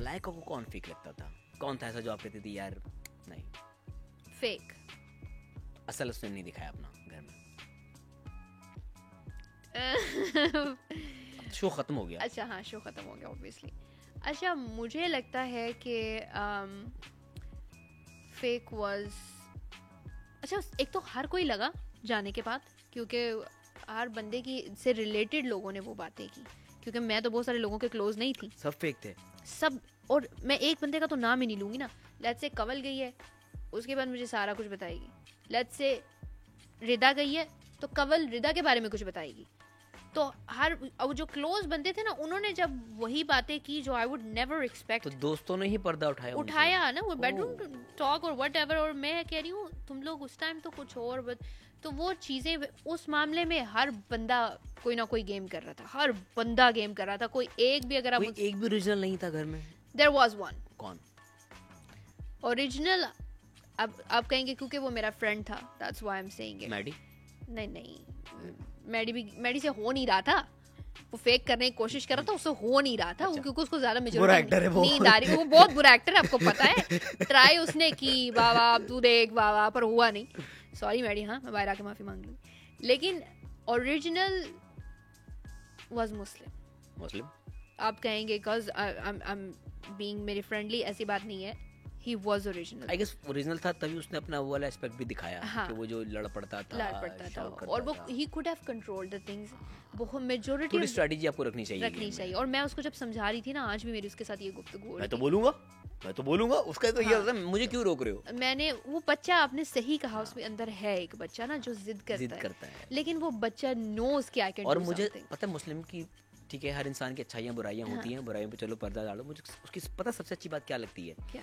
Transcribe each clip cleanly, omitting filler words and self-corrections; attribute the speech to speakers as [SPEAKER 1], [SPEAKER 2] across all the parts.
[SPEAKER 1] मलाइका को कौन फेक लगता था? कौन था ऐसा जो आप कहते थे यार नहीं?
[SPEAKER 2] फेक
[SPEAKER 1] असल उसने नहीं दिखाया अपना घर में। शो खत्म हो गया।
[SPEAKER 2] अच्छा हाँ, शो खत्म हो गया ऑब्वियसली। अच्छा मुझे लगता है कि फेक वाज, अच्छा एक तो हर कोई लगा जाने के बाद, क्योंकि हर बंदे की से रिलेटेड लोगों ने वो बातें की, क्योंकि मैं तो बहुत सारे लोगों के क्लोज नहीं थी,
[SPEAKER 1] सब फेक थे
[SPEAKER 2] सब। और मैं एक बंदे का तो नाम ही नहीं लूंगी ना। लेट्स से कवल गई है, उसके बाद मुझे सारा कुछ बताएगी। लेट्स से रिदा गई है, तो कवल रिदा के बारे में कुछ बताएगी। तो हर जो क्लोज बंदे थे ना, उन्होंने जब वही बातें की जो आई वुड नेवर एक्सपेक्ट,
[SPEAKER 1] तो दोस्तों ने ही पर्दा
[SPEAKER 2] उठाया ना, वो बेडरूम टॉक और व्हाटएवर। और मैं कह रही हूँ तुम लोग उस टाइम तो कुछ और, तो वो चीजें उस मामले में हर बंदा कोई ना कोई गेम कर रहा था, हर बंदा गेम कर रहा था। कोई एक भी अगर
[SPEAKER 1] कोई एक भी ओरिजिनल नहीं था घर में।
[SPEAKER 2] There was one.
[SPEAKER 1] कौन
[SPEAKER 2] ओरिजिनल? अब आप कहेंगे क्योंकि वो मेरा फ्रेंड था, that's why I am saying it.
[SPEAKER 1] Maddy?
[SPEAKER 2] नहीं, मैडी से हो नहीं रहा था, वो फेक करने की कोशिश कर रहा था, उससे हो नहीं रहा था।
[SPEAKER 1] अच्छा।
[SPEAKER 2] क्योंकि उसको ज्यादा
[SPEAKER 1] बुरा
[SPEAKER 2] मेजॉरिटी
[SPEAKER 1] एक्टर है वो।
[SPEAKER 2] नींद आ रही, वो बहुत बुरा एक्टर है, आपको पता है। ट्राई उसने की, बाबा अब तू देख बाबा, पर हुआ नहीं। सॉरी मैडी, हाँ मैं बाहर आके माफी मांग लूंगी। लेकिन ओरिजिनल वाज मुस्लिम। आप कहेंगे बिकॉज आई एम बीइंग मेरी फ्रेंडली, ऐसी बात नहीं है। He was original.
[SPEAKER 1] I guess original था, तभी उसने अपना वो वाला एस्पेक्ट भी दिखाया।
[SPEAKER 2] हाँ,
[SPEAKER 1] कि वो जो लड़ पड़ता था
[SPEAKER 2] और वो he could have controlled the things. वो मेजॉरिटी
[SPEAKER 1] थोड़ी स्ट्रेटजी आपको रखनी चाहिए।
[SPEAKER 2] और मैं उसको जब समझा रही थी ना, आज भी मेरी उसके साथ ये गुफ्तगू,
[SPEAKER 1] मैं तो बोलूंगा उसका तो ये होता है, मुझे क्यों रोक रहे हो?
[SPEAKER 2] मैंने वो बच्चा, आपने सही कहा, उसमें अंदर है एक बच्चा ना जो जिद करता है, लेकिन वो बच्चा नोज कि आई कैन डू समथिंग।
[SPEAKER 1] और मुझे पता है मुस्लिम की, ठीक है, हर इंसान की अच्छाइयाँ बुराइयाँ होती हैं, बुराइयों पे चलो पर्दा डालो। मुझे उसकी पता सबसे अच्छी बात क्या लगती है? क्या?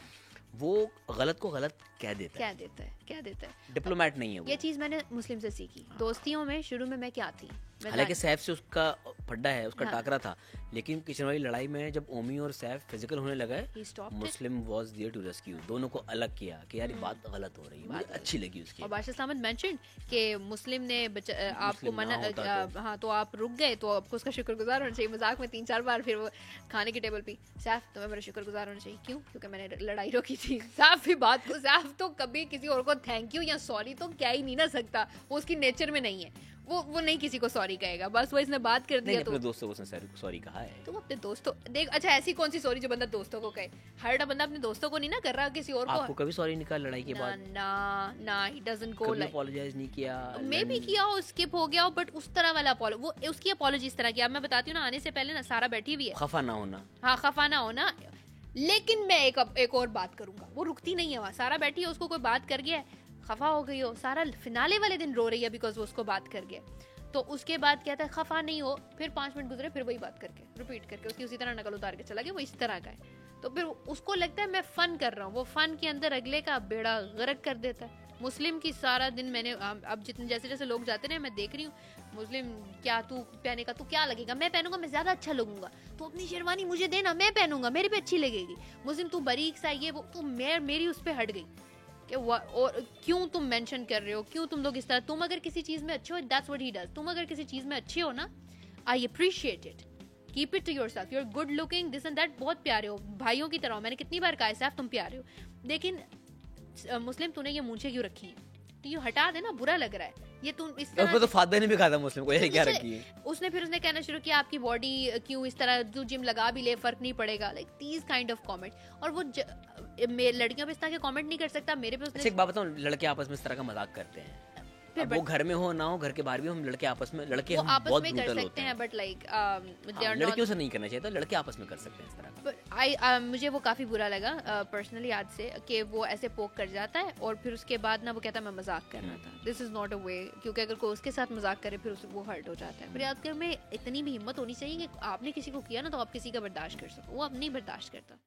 [SPEAKER 1] वो गलत को गलत कह देता है। डिप्लोमेट नहीं है वो।
[SPEAKER 2] ये चीज मैंने मुस्लिम से सीखी। दोस्तियों में शुरू में मैं क्या थी,
[SPEAKER 1] हालांकि सैफ से उसका फड्डा है, उसका टाकरा था, लेकिन किचन वाली लड़ाई में जब ओमी और सैफ फिजिकल होने लगा है, मुस्लिम वाज देयर टू रेस्क्यू। दोनों को अलग किया कि यार ये बात गलत हो रही है, मुझे अच्छी लगी उसकी।
[SPEAKER 2] और बादशाह सामद मेंशन कि मुस्लिम ने आपको मना, हाँ तो आप रुक गए, तो आपको उसका शुक्रगुजार होना चाहिए। मजाक में 3-4 बार फिर वो खाने की टेबल पे, सैफ तुम्हें मेरा शुक्रगुजार होना चाहिए। क्यों? क्योंकि मैंने लड़ाई रोकी थी। सैफ भी बात को, सैफ तो कभी किसी और को थैंक यू या सॉरी तो कह ही नहीं ना सकता, वो उसकी नेचर में नहीं है। वो नहीं किसी को सॉरी कहेगा, बस वो इसने बात कर दिया। तो
[SPEAKER 1] अपने दोस्तों को उसने सॉरी कहा है।
[SPEAKER 2] तो अपने दोस्तों देख, अच्छा ऐसी कौन सी सॉरी जो बंदा दोस्तों को कहे? हर बंदा अपने दोस्तों को नहीं ना कर रहा, किसी और को।
[SPEAKER 1] आपको कभी सॉरी नहीं कहा लड़ाई के बाद?
[SPEAKER 2] ना he doesn't go like,
[SPEAKER 1] apologise नहीं किया।
[SPEAKER 2] मे भी किया हो, स्किप हो गया हो, बट उस तरह वाला वो उसकी अपॉलॉजी इस तरह की। अब मैं बताती हूँ ना, आने से पहले ना सारा बैठी हुई है,
[SPEAKER 1] खफा ना होना।
[SPEAKER 2] हाँ खफा ना होना। लेकिन मैं एक और बात करूंगा, वो रुकती नहीं है वहाँ। सारा बैठी है, उसको कोई बात कर गया, खफा हो गई हो, सारा फिनाले वाले दिन रो रही है बिकॉज वो उसको बात कर गया। तो उसके बाद कहता है खफा नहीं हो, फिर 5 मिनट गुजरे, फिर वही बात करके रिपीट करके उसकी उसी तरह नकल उतार के चला गया। वो इस तरह का है, तो फिर उसको लगता है मैं फन कर रहा हूँ। वो फन के अंदर अगले का बेड़ा गर्क कर देता है। मुस्लिम की सारा दिन मैंने अब जितने जैसे लोग जाते रहे, मैं देख रही हूँ मुस्लिम, क्या तू पहने का, तू क्या लगेगा, मैं पहनूंगा, मैं ज्यादा अच्छा लगूंगा, तो अपनी शेरवानी मुझे देना, मैं पहनूंगा, मेरे पे अच्छी लगेगी। मुस्लिम तू बारीक सा ये वो, तू मेरी उस पर हट गई। और क्यों तुम मेंशन कर रहे हो, क्यों तुम लोग इस तरह? तुम अगर किसी चीज में अच्छे हो, दैट्स व्हाट ही डज। तुम अगर किसी चीज में अच्छे हो ना, I appreciate it, keep it to yourself, you are good looking, this and that, बहुत प्यारे हो, भाइयों की तरह हो। मैंने कितनी बार कहा है सैफ तुम प्यारे हो, लेकिन मुस्लिम तूने ये मूंछें क्यों रखी है, तो ये हटा देना, बुरा लग रहा है ये तुम इस तरह।
[SPEAKER 1] तो फादर ने भी कहा था मुस्लिम को ये क्या रखी है।
[SPEAKER 2] उसने कहना शुरू किया आपकी बॉडी क्यों इस तरह, तू जिम लगा भी ले फर्क नहीं पड़ेगा, like these kind of comment. और वो लड़कियों पे इस तरह के कमेंट नहीं कर सकता, मेरे पे उसने।
[SPEAKER 1] एक बात बताऊं, लड़के आपस में इस तरह का मजाक करते हैं, वो घर में हो ना हो, घर के बाहर भी हो, हम लड़के आपस में, लड़के हम बहुत ब्रूटल होते हैं,
[SPEAKER 2] बट लाइक
[SPEAKER 1] लड़कियों से नहीं करना चाहिए, तो लड़के आपस में कर सकते हैं इस तरह
[SPEAKER 2] का। मुझे वो काफी बुरा लगा पर्सनली आज से, कि वो ऐसे पोक कर जाता है और फिर उसके बाद ना वो कहता है मैं मजाक कर रहा था। दिस इज नॉट अ वे, क्योंकि अगर कोई उसके साथ मजाक करे फिर वो हर्ट हो जाता है। फिर आपके में इतनी भी हिम्मत होनी चाहिए कि आपने किसी को किया ना तो आप किसी का बर्दाश्त कर सको, वो अब नहीं बर्दाश्त करता।